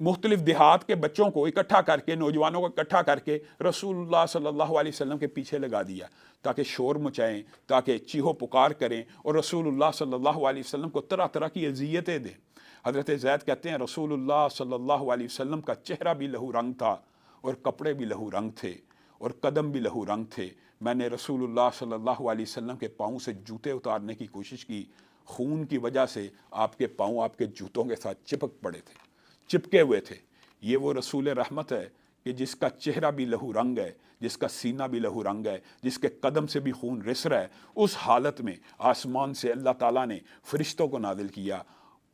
مختلف دیہات کے بچوں کو اکٹھا کر کے، نوجوانوں کو اکٹھا کر کے رسول اللہ صلی اللہ علیہ وسلم کے پیچھے لگا دیا تاکہ شور مچائیں، تاکہ چیخو پکار کریں اور رسول اللہ صلی اللہ علیہ وسلم کو طرح طرح کی اذیتیں دیں۔ حضرت زید کہتے ہیں رسول اللہ صلی اللہ علیہ وسلم کا چہرہ بھی لہو رنگ تھا اور کپڑے بھی لہو رنگ تھے اور قدم بھی لہو رنگ تھے۔ میں نے رسول اللہ صلی اللہ علیہ وسلم کے پاؤں سے جوتے اتارنے کی کوشش کی، خون کی وجہ سے آپ کے پاؤں آپ کے جوتوں کے ساتھ چپک پڑے تھے، چپکے ہوئے تھے۔ یہ وہ رسول رحمت ہے کہ جس کا چہرہ بھی لہو رنگ ہے، جس کا سینہ بھی لہو رنگ ہے، جس کے قدم سے بھی خون رس رہا ہے۔ اس حالت میں آسمان سے اللہ تعالیٰ نے فرشتوں کو نازل کیا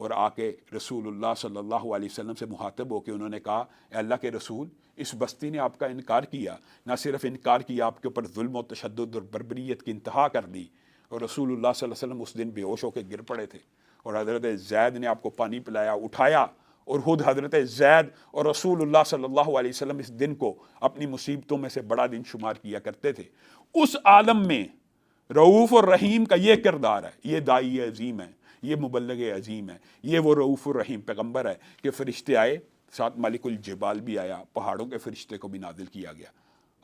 اور آ کے رسول اللہ صلی اللہ علیہ وسلم سے مخاطب ہو کے انہوں نے کہا، اے اللہ کے رسول، اس بستی نے آپ کا انکار کیا، نہ صرف انکار کیا، آپ کے اوپر ظلم و تشدد اور بربریت کی انتہا کر دی۔ اور رسول اللہ صلی اللہ علیہ وسلم اس دن بے ہوش ہو کے گر پڑے تھے اور حضرت زید نے آپ کو پانی پلایا، اٹھایا، اور خود حضرت زید اور رسول اللہ صلی اللہ علیہ وسلم اس دن کو اپنی مصیبتوں میں سے بڑا دن شمار کیا کرتے تھے۔ اس عالم میں رؤوف اور رحیم کا یہ کردار ہے، یہ داعی عظیم ہے، یہ مبلغ عظیم ہے، یہ وہ رؤوف الرحیم پیغمبر ہے کہ فرشتے آئے، ساتھ ملک الجبال بھی آیا، پہاڑوں کے فرشتے کو بھی نازل کیا گیا۔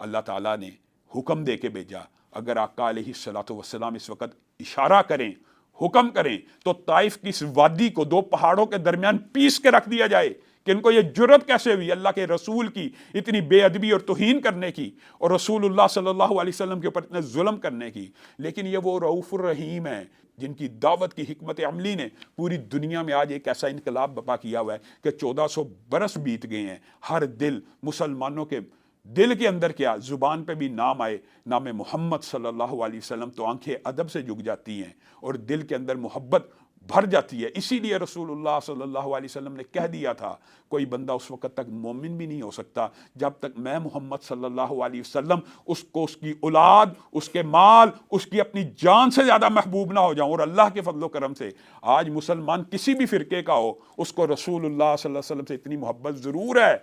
اللہ تعالیٰ نے حکم دے کے بھیجا، اگر آقا علیہ الصلوۃ والسلام اس وقت اشارہ کریں، حکم کریں، تو طائف کی اس وادی کو دو پہاڑوں کے درمیان پیس کے رکھ دیا جائے کہ ان کو یہ جرت کیسے ہوئی اللہ کے رسول کی اتنی بے ادبی اور توہین کرنے کی، اور رسول اللہ صلی اللہ علیہ وسلم کے اوپر اتنے ظلم کرنے کی۔ لیکن یہ وہ رؤوف الرحیم ہے جن کی دعوت کی حکمت عملی نے پوری دنیا میں آج ایک ایسا انقلاب برپا کیا ہوا ہے کہ 1400 برس بیت گئے ہیں، ہر دل مسلمانوں کے دل کے اندر کیا زبان پہ بھی نام آئے، نام محمد صلی اللہ علیہ وسلم، تو آنکھیں ادب سے جھک جاتی ہیں اور دل کے اندر محبت بھر جاتی ہے۔ اسی لیے رسول اللہ صلی اللہ علیہ وسلم نے کہہ دیا تھا، کوئی بندہ اس وقت تک مومن بھی نہیں ہو سکتا جب تک میں محمد صلی اللہ علیہ وسلم اس کو اس کی اولاد، اس کے مال، اس کی اپنی جان سے زیادہ محبوب نہ ہو جاؤں۔ اور اللہ کے فضل و کرم سے آج مسلمان کسی بھی فرقے کا ہو، اس کو رسول اللہ صلی اللہ علیہ وسلم سے اتنی محبت ضرور ہے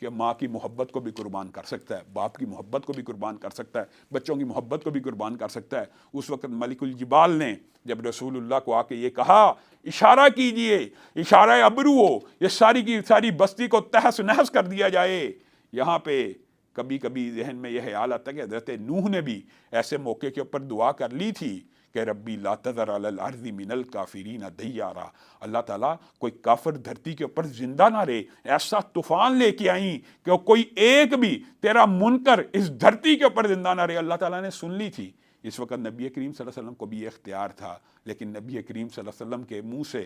کہ ماں کی محبت کو بھی قربان کر سکتا ہے، باپ کی محبت کو بھی قربان کر سکتا ہے، بچوں کی محبت کو بھی قربان کر سکتا ہے۔ اس وقت ملک الجبال نے جب رسول اللہ کو آ کے یہ کہا، اشارہ کیجئے، اشارہ ابرو ہو، یہ ساری کی ساری بستی کو تہس نہس کر دیا جائے۔ یہاں پہ کبھی کبھی ذہن میں یہ خیال آتا ہے کہ حضرت نوح نے بھی ایسے موقع کے اوپر دعا کر لی تھی کہ ربی لا تذر علی الارض من الکافرین دیارا، اللہ تعالیٰ کوئی کافر دھرتی کے اوپر زندہ نہ رہے، ایسا طوفان لے کے آئیں کہ کوئی ایک بھی تیرا منکر اس دھرتی کے اوپر زندہ نہ رہے۔ اللہ تعالیٰ نے سن لی تھی۔ اس وقت نبی کریم صلی اللہ علیہ وسلم کو بھی یہ اختیار تھا، لیکن نبی کریم صلی اللہ علیہ وسلم کے منہ سے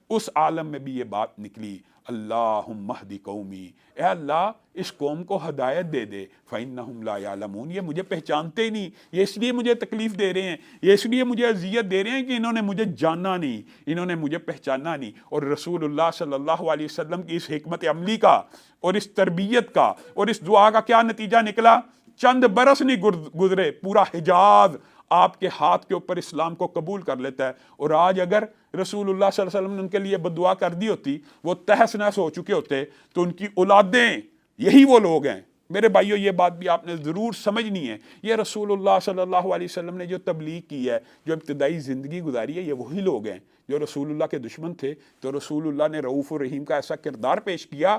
اس عالم میں بھی یہ بات نکلی، اللہم اہد قومی، اے اللہ اس قوم کو ہدایت دے دے، فإنہم لا یعلمون، یہ مجھے پہچانتے ہی نہیں، یہ اس لیے مجھے تکلیف دے رہے ہیں، یہ اس لیے مجھے اذیت دے رہے ہیں کہ انہوں نے مجھے جانا نہیں، انہوں نے مجھے پہچانا نہیں۔ اور رسول اللہ صلی اللہ علیہ وسلم کی اس حکمت عملی کا اور اس تربیت کا اور اس دعا کا کیا نتیجہ نکلا؟ چند برس نہیں گزرے، پورا حجاز آپ کے ہاتھ کے اوپر اسلام کو قبول کر لیتا ہے۔ اور آج اگر رسول اللہ صلی اللہ علیہ وسلم نے ان کے لیے بدعا کر دی ہوتی، وہ تہس نہس ہو چکے ہوتے، تو ان کی اولادیں یہی وہ لوگ ہیں۔ میرے بھائیو، یہ بات بھی آپ نے ضرور سمجھنی ہے، یہ رسول اللہ صلی اللہ علیہ وسلم نے جو تبلیغ کی ہے، جو ابتدائی زندگی گزاری ہے، یہ وہی لوگ ہیں جو رسول اللہ کے دشمن تھے۔ تو رسول اللہ نے رؤوف الرحیم کا ایسا کردار پیش کیا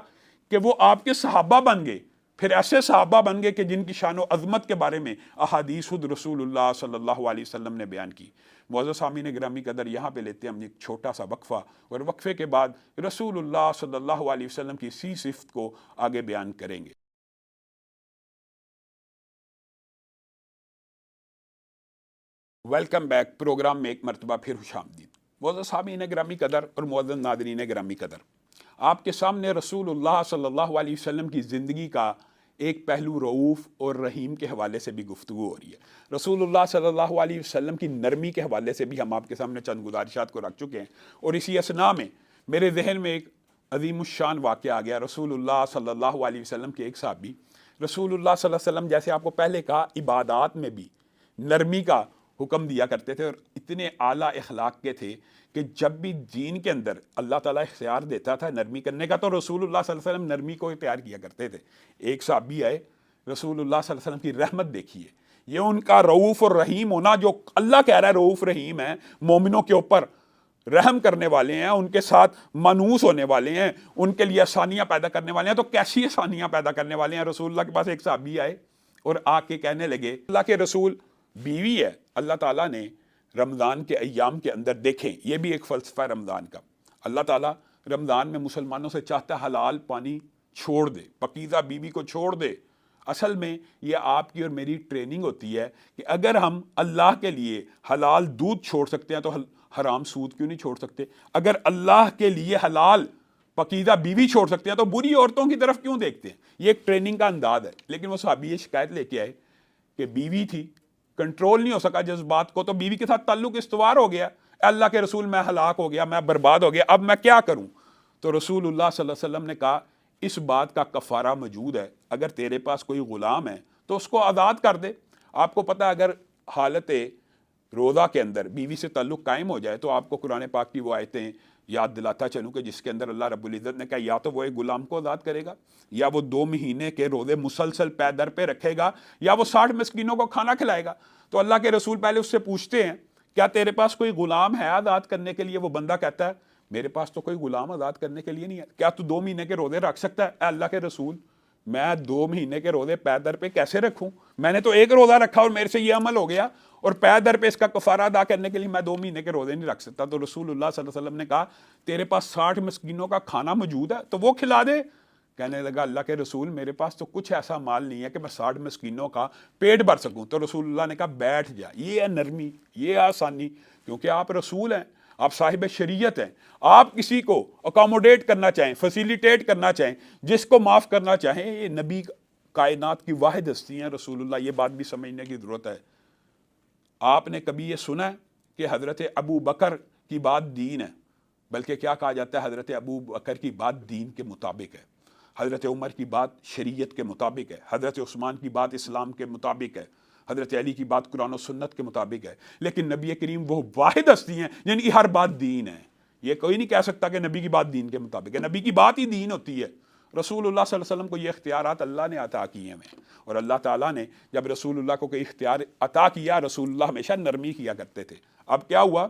کہ وہ آپ کے صحابہ بن گئے، پھر ایسے صحابہ بن گئے کہ جن کی شان و عظمت کے بارے میں احادیث خود رسول اللہ صلی اللہ علیہ وسلم نے بیان کی۔ معزز سامعین گرامی قدر، یہاں پہ لیتے ہیں ہم ایک چھوٹا سا وقفہ، اور وقفے کے بعد رسول اللہ صلی اللہ علیہ وسلم کی اسی صفت کو آگے بیان کریں گے۔ ویلکم بیک، پروگرام میں ایک مرتبہ پھر خوش آمدید۔ معزز سامعین گرامی قدر اور معزز ناظرین گرامی قدر، آپ کے سامنے رسول اللہ صلی اللہ علیہ وسلم کی زندگی کا ایک پہلو رؤوف اور رحیم کے حوالے سے بھی گفتگو ہو رہی ہے۔ رسول اللہ صلی اللہ علیہ وسلم کی نرمی کے حوالے سے بھی ہم آپ کے سامنے چند گزارشات کو رکھ چکے ہیں، اور اسی اثناء میں میرے ذہن میں ایک عظیم الشان واقعہ آ گیا۔ رسول اللہ صلی اللہ علیہ وسلم کے ایک صحابی رسول اللہ صلی اللہ علیہ وسلم، جیسے آپ کو پہلے کہا، عبادات میں بھی نرمی کا حکم دیا کرتے تھے، اور اتنے اعلیٰ اخلاق کے تھے کہ جب بھی دین کے اندر اللہ تعالیٰ اختیار دیتا تھا نرمی کرنے کا، تو رسول اللہ صلی اللہ علیہ وسلم نرمی کو اختیار کیا کرتے تھے۔ ایک صحابی آئے، رسول اللہ صلی اللہ علیہ وسلم کی رحمت دیکھیے، یہ ان کا رؤوف اور رحیم ہونا، جو اللہ کہہ رہا ہے رؤوف رحیم ہے مومنوں کے اوپر، رحم کرنے والے ہیں، ان کے ساتھ مانوس ہونے والے ہیں، ان کے لیے آسانیاں پیدا کرنے والے ہیں، تو کیسی آسانیاں پیدا کرنے والے ہیں؟ رسول اللہ کے پاس ایک صحابی آئے اور آ کے کہنے لگے اللہ کے رسول بیوی ہے، اللہ تعالیٰ نے رمضان کے ایام کے اندر دیکھیں، یہ بھی ایک فلسفہ رمضان کا، اللہ تعالیٰ رمضان میں مسلمانوں سے چاہتا ہے حلال پانی چھوڑ دے، پاکیزہ بیوی کو چھوڑ دے۔ اصل میں یہ آپ کی اور میری ٹریننگ ہوتی ہے کہ اگر ہم اللہ کے لیے حلال دودھ چھوڑ سکتے ہیں تو حرام سود کیوں نہیں چھوڑ سکتے؟ اگر اللہ کے لیے حلال پاکیزہ بیوی چھوڑ سکتے ہیں تو بری عورتوں کی طرف کیوں دیکھتے ہیں؟ یہ ایک ٹریننگ کا انداز ہے۔ لیکن وہ صحابی یہ شکایت لے کے آئے کہ بیوی تھی، کنٹرول نہیں ہو سکا جذبات کو، تو بیوی کے ساتھ تعلق استوار ہو گیا، اے اللہ کے رسول میں ہلاک ہو گیا، میں برباد ہو گیا، اب میں کیا کروں؟ تو رسول اللہ صلی اللہ علیہ وسلم نے کہا اس بات کا کفارہ موجود ہے، اگر تیرے پاس کوئی غلام ہے تو اس کو آزاد کر دے۔ آپ کو پتہ اگر حالت روزہ کے اندر بیوی سے تعلق قائم ہو جائے تو آپ کو قرآن پاک کی وہ آیتیں یاد دلاتا چلوں کہ جس کے اندر اللہ رب العزت نے کہا یا تو وہ ایک غلام کو آزاد کرے گا، یا وہ 2 مہینے کے روزے مسلسل پے در پہ رکھے گا، یا وہ 60 مسکینوں کو کھانا کھلائے گا۔ تو اللہ کے رسول پہلے اس سے پوچھتے ہیں کیا تیرے پاس کوئی غلام ہے آزاد کرنے کے لیے؟ وہ بندہ کہتا ہے میرے پاس تو کوئی غلام آزاد کرنے کے لیے نہیں ہے، کیا تو 2 مہینے کے روزے رکھ سکتا ہے؟ اے اللہ کے رسول میں 2 مہینے کے روزے پے در پہ کیسے رکھوں؟ میں نے تو ایک روزہ رکھا اور میرے سے یہ عمل ہو گیا، اور پے در پہ اس کا کفارہ ادا کرنے کے لیے میں 2 مہینے کے روزے نہیں رکھ سکتا۔ تو رسول اللہ صلی اللہ علیہ وسلم نے کہا تیرے پاس 60 مسکینوں کا کھانا موجود ہے تو وہ کھلا دے۔ کہنے لگا اللہ کے رسول میرے پاس تو کچھ ایسا مال نہیں ہے کہ میں 60 مسکینوں کا پیٹ بھر سکوں۔ تو رسول اللہ نے کہا بیٹھ جا، یہ ہے نرمی، یہ ہے آسانی، کیونکہ آپ رسول ہیں، آپ صاحب شریعت ہیں، آپ کسی کو اکاموڈیٹ کرنا چاہیں، فیسیلیٹیٹ کرنا چاہیں، جس کو معاف کرنا چاہیں، یہ نبی کائنات کی واحد ہستی ہیں رسول اللہ، یہ بات بھی سمجھنے کی ضرورت ہے۔ آپ نے کبھی یہ سنا ہے کہ حضرت ابو بکر کی بات دین ہے؟ بلکہ کیا کہا جاتا ہے حضرت ابو بکر کی بات دین کے مطابق ہے، حضرت عمر کی بات شریعت کے مطابق ہے، حضرت عثمان کی بات اسلام کے مطابق ہے، حضرت علی کی بات قرآن و سنت کے مطابق ہے۔ لیکن نبی کریم وہ واحد ہستی ہیں جن کی ہر بات دین ہے۔ یہ کوئی نہیں کہہ سکتا کہ نبی کی بات دین کے مطابق ہے، نبی کی بات ہی دین ہوتی ہے۔ رسول اللہ صلی اللہ علیہ وسلم کو یہ اختیارات اللہ نے عطا کیے ہیں، اور اللہ تعالیٰ نے جب رسول اللہ کو کوئی اختیار عطا کیا، رسول اللہ ہمیشہ نرمی کیا کرتے تھے۔ اب کیا ہوا؟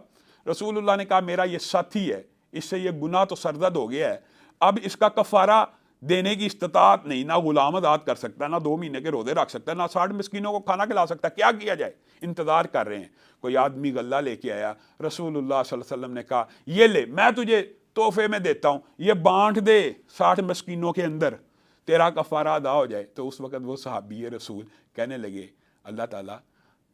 رسول اللہ نے کہا میرا یہ ساتھی ہے، اس سے یہ گناہ تو سرزد ہو گیا ہے، اب اس کا کفارہ دینے کی استطاعت نہیں، نہ غلام آزاد کر سکتا، نہ 2 مہینے کے روزے رکھ سکتا، نہ 60 مسکینوں کو کھانا کھلا سکتا، کیا کیا جائے؟ انتظار کر رہے ہیں، کوئی آدمی غلہ لے کے آیا، رسول اللہ صلی اللہ علیہ وسلم نے کہا یہ لے، میں تجھے تحفے میں دیتا ہوں، یہ بانٹ دے 60 مسکینوں کے اندر، تیرا کفارہ ادا ہو جائے۔ تو اس وقت وہ صحابی رسول کہنے لگے اللہ تعالیٰ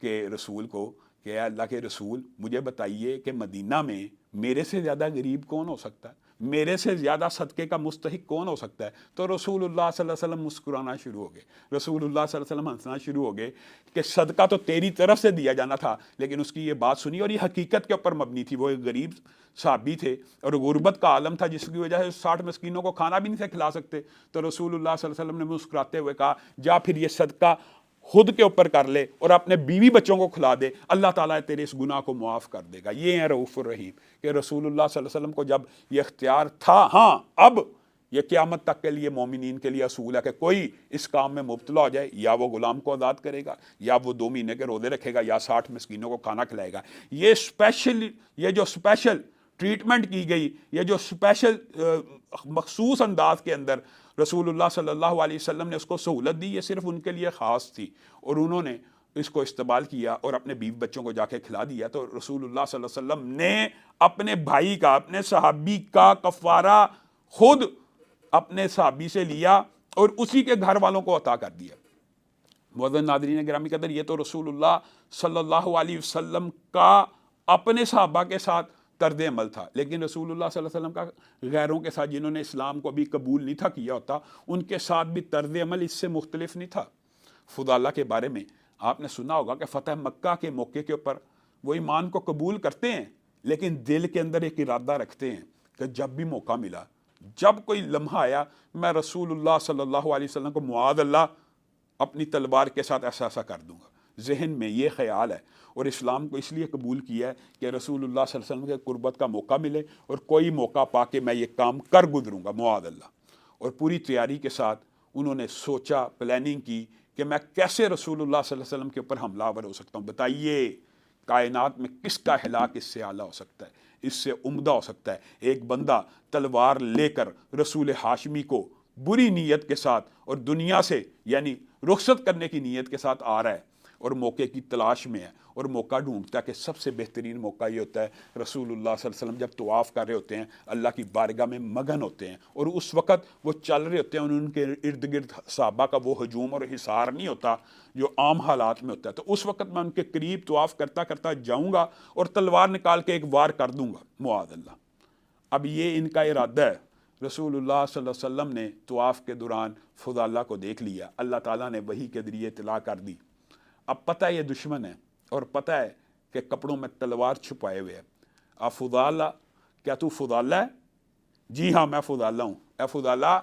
کے رسول کو کہ اے اللہ کے رسول مجھے بتائیے کہ مدینہ میں میرے سے زیادہ غریب کون ہو سکتا ہے، میرے سے زیادہ صدقے کا مستحق کون ہو سکتا ہے؟ تو رسول اللہ صلی اللہ علیہ وسلم مسکرانا شروع ہو گئے، رسول اللہ صلی اللہ علیہ وسلم ہنسنا شروع ہو گئے کہ صدقہ تو تیری طرف سے دیا جانا تھا، لیکن اس کی یہ بات سنی اور یہ حقیقت کے اوپر مبنی تھی، وہ ایک غریب صحابی تھے اور غربت کا عالم تھا جس کی وجہ سے 60 مسکینوں کو کھانا بھی نہیں تھے کھلا سکتے۔ تو رسول اللہ صلی اللہ علیہ وسلم نے مسکراتے ہوئے کہا جا پھر یہ صدقہ خود کے اوپر کر لے اور اپنے بیوی بچوں کو کھلا دے، اللہ تعالیٰ تیرے اس گناہ کو معاف کر دے گا۔ یہ ہے رؤوف الرحیم کہ رسول اللہ صلی اللہ علیہ وسلم کو جب یہ اختیار تھا، ہاں اب یہ قیامت تک کے لیے مومنین کے لیے اصول ہے کہ کوئی اس کام میں مبتلا ہو جائے یا وہ غلام کو آزاد کرے گا، یا وہ 2 مہینے کے روزے رکھے گا، یا 60 مسکینوں کو کھانا کھلائے گا۔ یہ جو اسپیشل ٹریٹمنٹ کی گئی، یہ جو اسپیشل مخصوص انداز کے اندر رسول اللہ صلی اللہ علیہ وسلم نے اس کو سہولت دی، یہ صرف ان کے لیے خاص تھی، اور انہوں نے اس کو استعمال کیا اور اپنے بیوی بچوں کو جا کے کھلا دیا۔ تو رسول اللہ صلی اللہ علیہ وسلم نے اپنے بھائی کا، اپنے صحابی کا کفارہ خود اپنے صحابی سے لیا اور اسی کے گھر والوں کو عطا کر دیا۔ معزز ناظرین گرامی قدر، یہ تو رسول اللہ صلی اللہ علیہ وسلم کا اپنے صحابہ کے ساتھ طرز عمل تھا، لیکن رسول اللہ صلی اللہ علیہ وسلم کا غیروں کے ساتھ جنہوں نے اسلام کو بھی قبول نہیں تھا کیا ہوتا، ان کے ساتھ بھی طرز عمل اس سے مختلف نہیں تھا۔ فضالہ کے بارے میں آپ نے سنا ہوگا کہ فتح مکہ کے موقع کے اوپر وہ ایمان کو قبول کرتے ہیں، لیکن دل کے اندر ایک ارادہ رکھتے ہیں کہ جب بھی موقع ملا، جب کوئی لمحہ آیا، میں رسول اللہ صلی اللہ علیہ وسلم کو معاذ اللہ اپنی تلوار کے ساتھ ایسا کر دوں گا۔ ذہن میں یہ خیال ہے، اور اسلام کو اس لیے قبول کیا ہے کہ رسول اللہ صلی اللہ علیہ وسلم کے قربت کا موقع ملے اور کوئی موقع پا کے میں یہ کام کر گزروں گا معاذ اللہ۔ اور پوری تیاری کے ساتھ انہوں نے سوچا، پلاننگ کی کہ میں کیسے رسول اللہ صلی اللہ علیہ وسلم کے اوپر حملہ آور ہو سکتا ہوں۔ بتائیے کائنات میں کس کا ہلاک اس سے اعلیٰ ہو سکتا ہے؟ اس سے عمدہ ہو سکتا ہے؟ ایک بندہ تلوار لے کر رسول ہاشمی کو بری نیت کے ساتھ اور دنیا سے یعنی رخصت کرنے کی نیت کے ساتھ آ رہا ہے اور موقع کی تلاش میں ہے اور موقع ڈھونڈتا ہے کہ سب سے بہترین موقع یہ ہوتا ہے رسول اللہ صلی اللہ علیہ وسلم جب طواف کر رہے ہوتے ہیں، اللہ کی بارگاہ میں مگن ہوتے ہیں اور اس وقت وہ چل رہے ہوتے ہیں، ان کے ارد گرد صحابہ کا وہ ہجوم اور حصار نہیں ہوتا جو عام حالات میں ہوتا ہے، تو اس وقت میں ان کے قریب طواف کرتا کرتا جاؤں گا اور تلوار نکال کے ایک وار کر دوں گا معاذ اللہ۔ اب یہ ان کا ارادہ ہے۔ رسول اللہ صلی اللہ علیہ وسلم نے طواف کے دوران فضالہ کو دیکھ لیا، اللہ تعالیٰ نے وحی کے ذریعے اطلاع کر دی۔ اب پتہ ہے یہ دشمن ہے اور پتہ ہے کہ کپڑوں میں تلوار چھپائے ہوئے ہے۔ اب فضالہ، کیا تو فضالہ ہے؟ جی ہاں میں فضالہ ہوں۔ اے فضالہ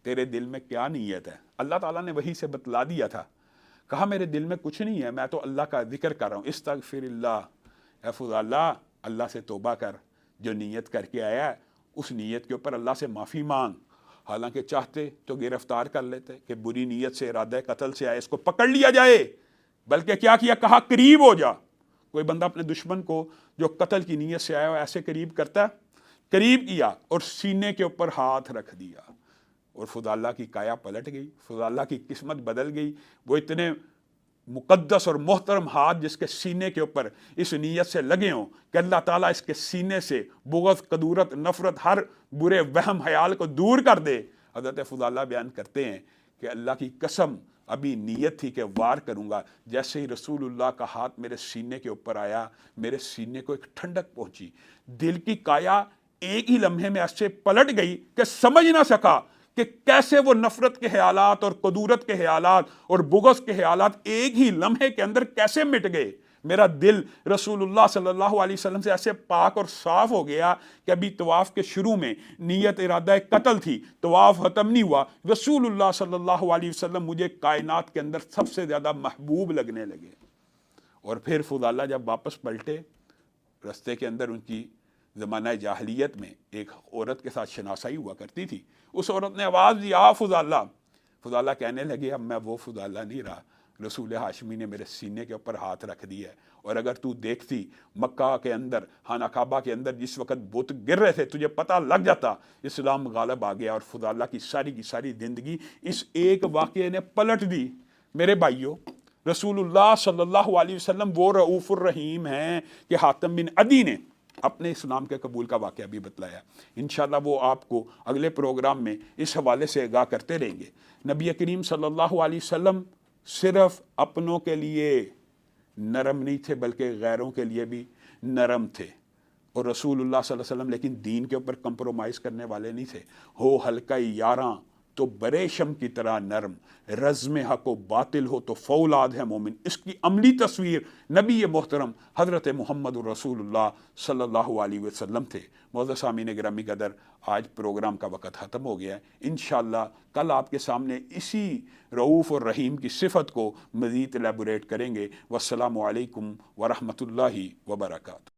تیرے دل میں کیا نیت ہے؟ اللہ تعالیٰ نے وحی سے بتلا دیا تھا، کہا میرے دل میں کچھ نہیں ہے، میں تو اللہ کا ذکر کر رہا ہوں، استغفر اللہ۔ اے فضالہ اللہ سے توبہ کر، جو نیت کر کے آیا ہے اس نیت کے اوپر اللہ سے معافی مانگ۔ حالانکہ چاہتے تو گرفتار کر لیتے کہ بری نیت سے ارادہ قتل سے آئے، اس کو پکڑ لیا جائے، بلکہ کیا کیا؟ کہا قریب ہو جا۔ کوئی بندہ اپنے دشمن کو جو قتل کی نیت سے آیا ہو ایسے قریب کرتا ہے؟ قریب کیا اور سینے کے اوپر ہاتھ رکھ دیا اور فضالہ کی کایا پلٹ گئی، فضالہ کی قسمت بدل گئی۔ وہ اتنے مقدس اور محترم ہاتھ جس کے سینے کے اوپر اس نیت سے لگے ہوں کہ اللہ تعالیٰ اس کے سینے سے بغض، کدورت، نفرت، ہر برے وہم خیال کو دور کر دے۔ حضرت فضالہ بیان کرتے ہیں کہ اللہ کی قسم ابھی نیت تھی کہ وار کروں گا، جیسے ہی رسول اللہ کا ہاتھ میرے سینے کے اوپر آیا میرے سینے کو ایک ٹھنڈک پہنچی، دل کی کایا ایک ہی لمحے میں ایسے پلٹ گئی کہ سمجھ نہ سکا کہ کیسے وہ نفرت کے خیالات اور کدورت کے خیالات اور بغض کے خیالات ایک ہی لمحے کے اندر کیسے مٹ گئے۔ میرا دل رسول اللہ صلی اللہ علیہ وسلم سے ایسے پاک اور صاف ہو گیا کہ ابھی طواف کے شروع میں نیت ارادہ قتل تھی، طواف ختم نہیں ہوا، رسول اللہ صلی اللہ علیہ وسلم مجھے کائنات کے اندر سب سے زیادہ محبوب لگنے لگے۔ اور پھر فضالہ جب واپس پلٹے، رستے کے اندر ان کی زمانہ جاہلیت میں ایک عورت کے ساتھ شناسائی ہوا کرتی تھی، اس عورت نے آواز دی آ فضالہ۔ فضالہ کہنے لگے اب میں وہ فضالہ نہیں رہا، رسول ہاشمی نے میرے سینے کے اوپر ہاتھ رکھ دیا ہے، اور اگر تو دیکھتی مکہ کے اندر خانہ کعبہ کے اندر جس وقت بت گر رہے تھے تجھے پتہ لگ جاتا اسلام غالب آ گیا۔ اور فضالہ کی ساری زندگی اس ایک واقعے نے پلٹ دی۔ میرے بھائیوں، رسول اللہ صلی اللہ علیہ وسلم وہ رؤوف الرحیم ہیں کہ حاتم بن عدی نے اپنے اسلام کے قبول کا واقعہ بھی بتلایا۔ انشاءاللہ وہ آپ کو اگلے پروگرام میں اس حوالے سے آگاہ کرتے رہیں گے۔ نبی کریم صلی اللہ علیہ وسلم صرف اپنوں کے لیے نرم نہیں تھے بلکہ غیروں کے لیے بھی نرم تھے، اور رسول اللہ صلی اللہ علیہ وسلم لیکن دین کے اوپر کمپرومائز کرنے والے نہیں تھے۔ ہو ہلکا یاراں تو بریشم کی طرح نرم، رزم حق و باطل ہو تو فولاد ہے مومن۔ اس کی عملی تصویر نبی محترم حضرت محمد رسول اللہ صلی اللہ علیہ وسلم تھے۔ معزز سامعین گرامی قدر، آج پروگرام کا وقت ختم ہو گیا ہے۔ انشاءاللہ کل آپ کے سامنے اسی رؤوف اور رحیم کی صفت کو مزید الیبوریٹ کریں گے۔ والسلام علیکم ورحمۃ اللہ وبرکاتہ۔